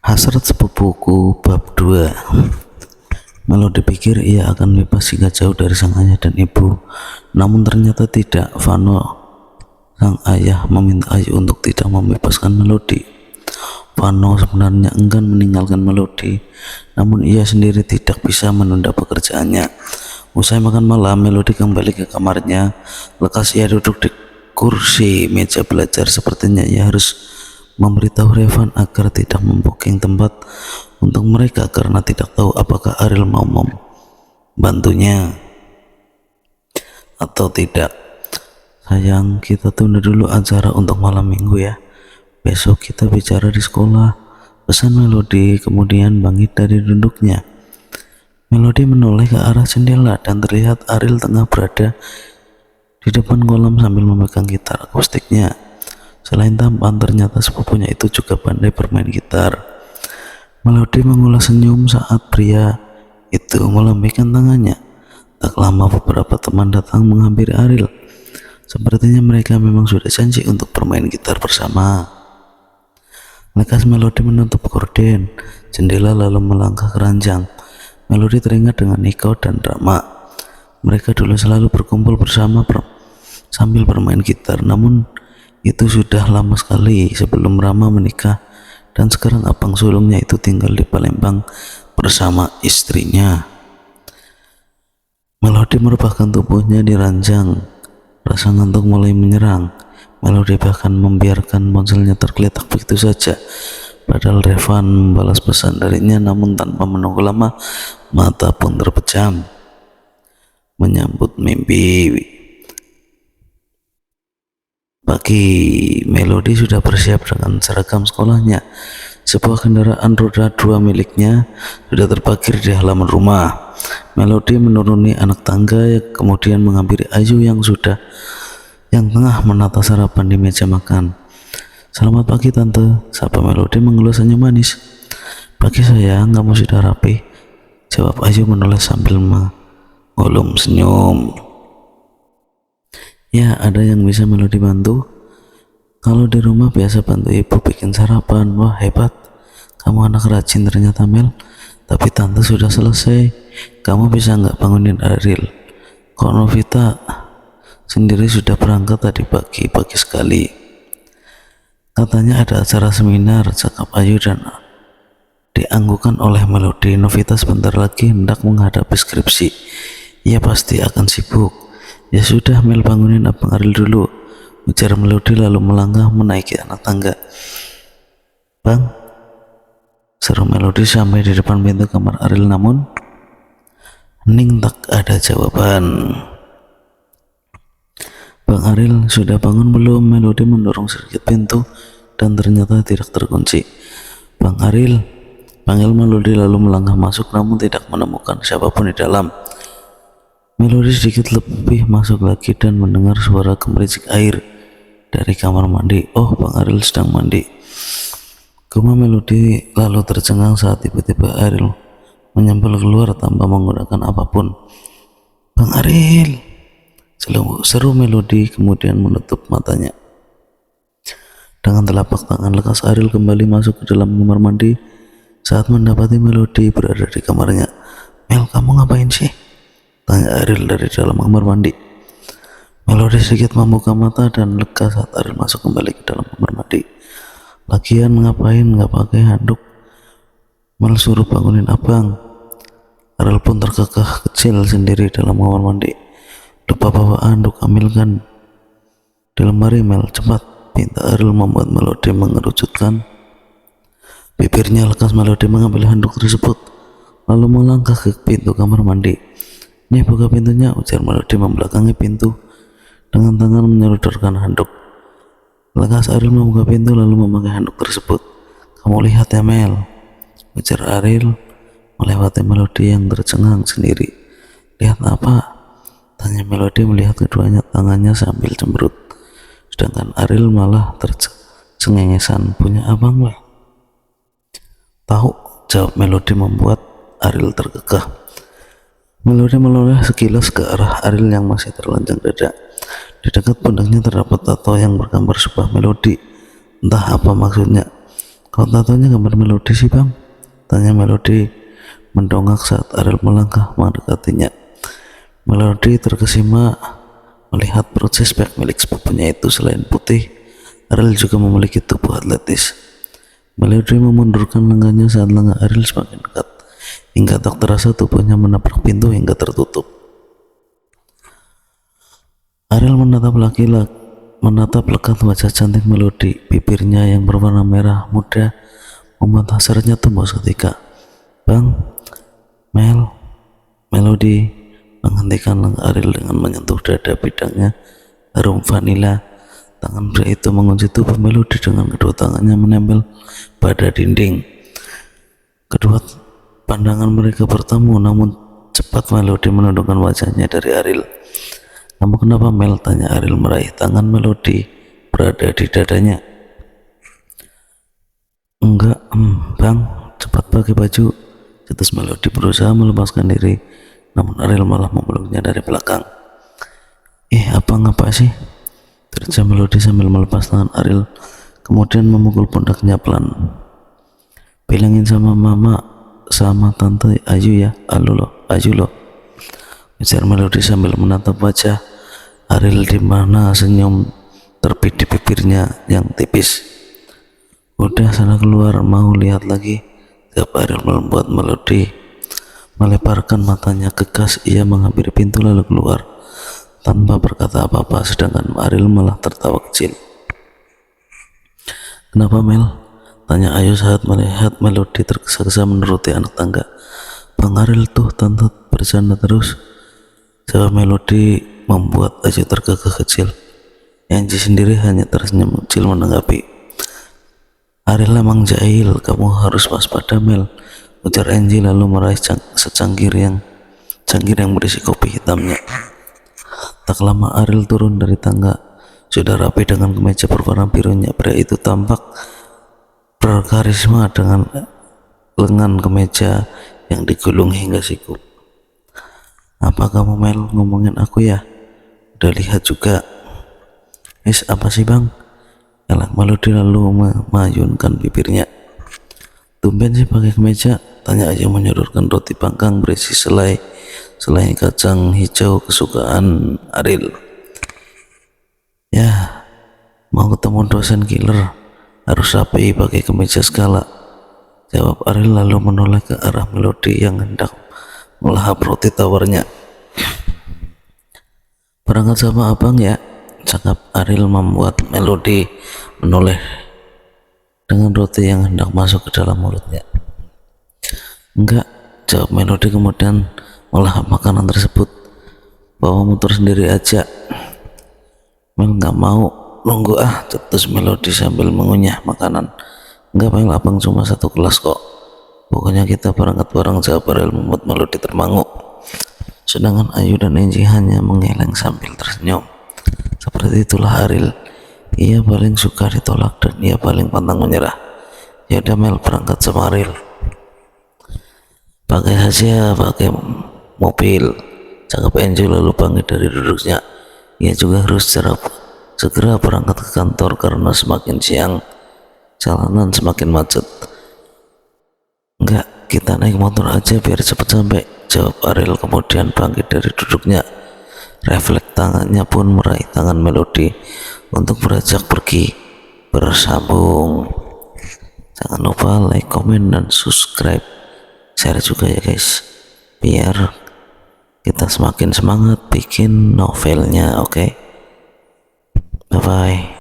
Hasrat sepupuku bab 2. Melodi pikir ia akan bebas jika jauh dari sang ayah dan ibu, namun ternyata tidak. Vano, sang ayah, meminta Ayu untuk tidak membebaskan Melodi. Vano sebenarnya enggan meninggalkan Melodi, namun ia sendiri tidak bisa menunda pekerjaannya. Usai makan malam, Melodi kembali ke kamarnya. Lekas ia duduk di kursi meja belajar. Sepertinya ia harus memberitahu Revan agar tidak membooking tempat untuk mereka karena tidak tahu apakah Ariel mau membantunya atau tidak. Sayang, kita tunda dulu acara untuk malam minggu ya. Besok kita bicara di sekolah, pesan Melodi, kemudian bangkit dari duduknya. Melodi menoleh ke arah jendela dan terlihat Ariel tengah berada di depan kolam sambil memegang gitar akustiknya. Selain tampan, ternyata sepupunya itu juga pandai bermain gitar. Melodi mengulas senyum saat pria itu melambaikan tangannya. Tak lama beberapa teman datang menghampiri Ariel. Sepertinya mereka memang sudah janji untuk bermain gitar bersama. Lekas Melodi menutup gorden jendela lalu melangkah ke ranjang. Melodi teringat dengan Niko dan Rama. Mereka dulu selalu berkumpul bersama sambil bermain gitar, namun itu sudah lama sekali sebelum Rama menikah, dan sekarang abang sulungnya itu tinggal di Palembang bersama istrinya. Melodi merebahkan tubuhnya di ranjang. Rasa ngantuk mulai menyerang. Melodi bahkan membiarkan ponselnya tergeletak begitu saja. Padahal Revan membalas pesan darinya, namun tanpa menunggu lama mata pun terpejam menyambut mimpi. Pagi, Melodi sudah bersiap dengan seragam sekolahnya. Sebuah kendaraan roda 2 miliknya sudah terparkir di halaman rumah. Melodi menuruni anak tangga, kemudian menghampiri Ayu yang tengah menata sarapan di meja makan. "Selamat pagi tante," sapa Melodi mengelus senyum manis. "Pagi sayang, kamu sudah rapi," jawab Ayu menoleh sambil mengulum senyum. "Ya, ada yang bisa Melodi bantu? Kalau di rumah biasa bantu ibu bikin sarapan." "Wah, hebat. Kamu anak rajin ternyata, Mel. Tapi tante sudah selesai. Kamu bisa nggak bangunin Ariel? Kok Novita sendiri sudah berangkat tadi pagi sekali. Katanya ada acara seminar," cakap Ayu dan dianggukan oleh Melodi. "Novita sebentar lagi hendak menghadapi skripsi. Ia pasti akan sibuk." "Ya sudah, Mel, bangunin abang Ariel dulu," ujar Melodi lalu melangkah menaiki anak tangga. "Bang," seru Melodi sampai di depan pintu kamar Ariel, namun hening tak ada jawaban. "Bang Ariel, sudah bangun belum?" Melodi mendorong sedikit pintu dan ternyata tidak terkunci. "Bang Ariel," panggil Melodi lalu melangkah masuk, namun tidak menemukan siapapun di dalam. Melodi sedikit lebih masuk lagi dan mendengar suara gemericik air dari kamar mandi. "Oh, Bang Ariel sedang mandi," gumam Melodi lalu tercengang saat tiba-tiba Ariel menyembel keluar tanpa menggunakan apapun. "Bang Ariel," seru Melodi kemudian menutup matanya. Dengan telapak tangan lekas Ariel kembali masuk ke dalam kamar mandi. Saat mendapati Melodi berada di kamarnya, "Mel, kamu ngapain sih?" tanya Ariel dari dalam kamar mandi. Melodi sedikit membuka mata dan lega saat Ariel masuk kembali ke dalam kamar mandi. "Lagian ngapain nggak pakai handuk? Mel suruh bangunin abang." Ariel pun terkekeh kecil sendiri dalam kamar mandi. "Lupa bawa handuk, ambilkan di lemari, Mel, cepat," pinta Ariel membuat Melodi mengerucutkan bibirnya. Lekas Melodi mengambil handuk tersebut lalu melangkah ke pintu kamar mandi. "Nih, buka pintunya," ujar Melodi membelakangi pintu dengan tangan menyodorkan handuk. Lekas Ariel membuka pintu lalu memakai handuk tersebut. "Kamu lihat ya, Mel," ujar Ariel melewati Melodi yang tercengang sendiri. "Lihat apa?" tanya Melodi melihat keduanya tangannya sambil cemberut. Sedangkan Ariel malah tercengengesan. "Punya abang lah." "Tahu," jawab Melodi membuat Ariel terkekeh. Melodi menoleh sekilas ke arah Ariel yang masih terlanjang dada. Di dekat pundaknya terdapat tato yang bergambar sebuah melodi. Entah apa maksudnya. Kau tatonya gambar Melodi sih bang? Tanya Melodi mendongak saat Ariel melangkah mendekatinya. Melodi terkesima melihat proses back milik sepupunya itu. Selain putih, Ariel juga memiliki tubuh atletis. Melodi memundurkan lengannya saat lengan Ariel semakin dekat, hingga tak terasa tubuhnya menabrak pintu hingga tertutup. Ariel menatap lekat wajah cantik Melodi. Bibirnya yang berwarna merah muda membuat hasratnya tumbuh seketika. Bang, Melodi menghentikan langkah Ariel dengan menyentuh dada bidangnya harum vanila. Tangan pria itu mengunci tubuh Melodi dengan kedua tangannya menempel pada dinding. Kedua pandangan mereka bertemu, namun cepat Melodi menundukkan wajahnya dari Ariel. Kamu kenapa Mel? Tanya Ariel meraih tangan Melodi berada di dadanya. Enggak, bang, cepat pakai baju. Cetus Melodi berusaha melepaskan diri, namun Ariel malah memeluknya dari belakang. Apa ngapa sih? Terjam Melodi sambil melepas tangan Ariel, kemudian memukul pundaknya pelan. Bilangin sama mama sama tante Ayu ya, Ayu lo. Ujar Melodi sambil menatap wajah Ariel di mana senyum terbit di bibirnya yang tipis. Udah sana keluar, mau lihat lagi. Jawab Ariel membuat Melodi melebarkan matanya kekas. Ia menghampiri pintu lalu keluar tanpa berkata apa-apa, sedangkan Ariel malah tertawa kecil. Kenapa Mel? Tanya Ayu saat melihat Melodi tergesa-gesa menuruti anak tangga. Bang Ariel tuh, tante bercanda terus. Jawab Melodi membuat Ayu tergagah kecil. Angie sendiri hanya tersenyum kecil menanggapi. Ariel emang jahil, kamu harus waspada Mel, ujar Angie lalu meraih secangkir yang berisi kopi hitamnya. Tak lama Ariel turun dari tangga, sudah rapi dengan kemeja berwarna birunya. Pria itu tampak berkarisma dengan lengan kemeja yang digulung hingga siku. Apa kamu Mel ngomongin aku ya? Udah lihat juga. Apa sih bang? Elak Melodi lalu memayunkan bibirnya. Tumben sih pakai kemeja? Tanya Ayu menyodorkan roti panggang berisi selai kacang hijau kesukaan Ariel. Ya, mau ketemu dosen killer, harus rapi pakai kemeja segala. Jawab Ariel lalu menoleh ke arah Melodi yang hendak melahap roti tawarnya. Berangkat sama abang ya, cakap Ariel membuat Melodi menoleh dengan roti yang hendak masuk ke dalam mulutnya. Enggak, jawab Melodi kemudian melahap makanan tersebut. Bawa motor sendiri aja. Mel nggak mau nunggu cetus Melodi sambil mengunyah makanan. Enggak Mel, abang cuma satu kelas kok. Pokoknya kita berangkat bareng, jawab Ariel membuat Melodi termangu. Sedangkan Ayu dan Angie hanya menggeleng sambil tersenyum. Seperti itulah Ariel. Ia paling suka ditolak dan ia paling pantang menyerah. Ya udah Mel, berangkat sama Ariel. Pakai mobil, cakap Angie lalu bangkit dari duduknya. Ia juga harus segera berangkat ke kantor karena semakin siang jalanan semakin macet. Enggak, kita naik motor aja biar cepat sampai, jawab Ariel kemudian bangkit dari duduknya. Refleks tangannya pun meraih tangan Melodi untuk beranjak pergi. Bersambung. Jangan lupa like, komen, dan subscribe. Share juga ya guys, biar kita semakin semangat bikin novelnya. Oke? Bye bye.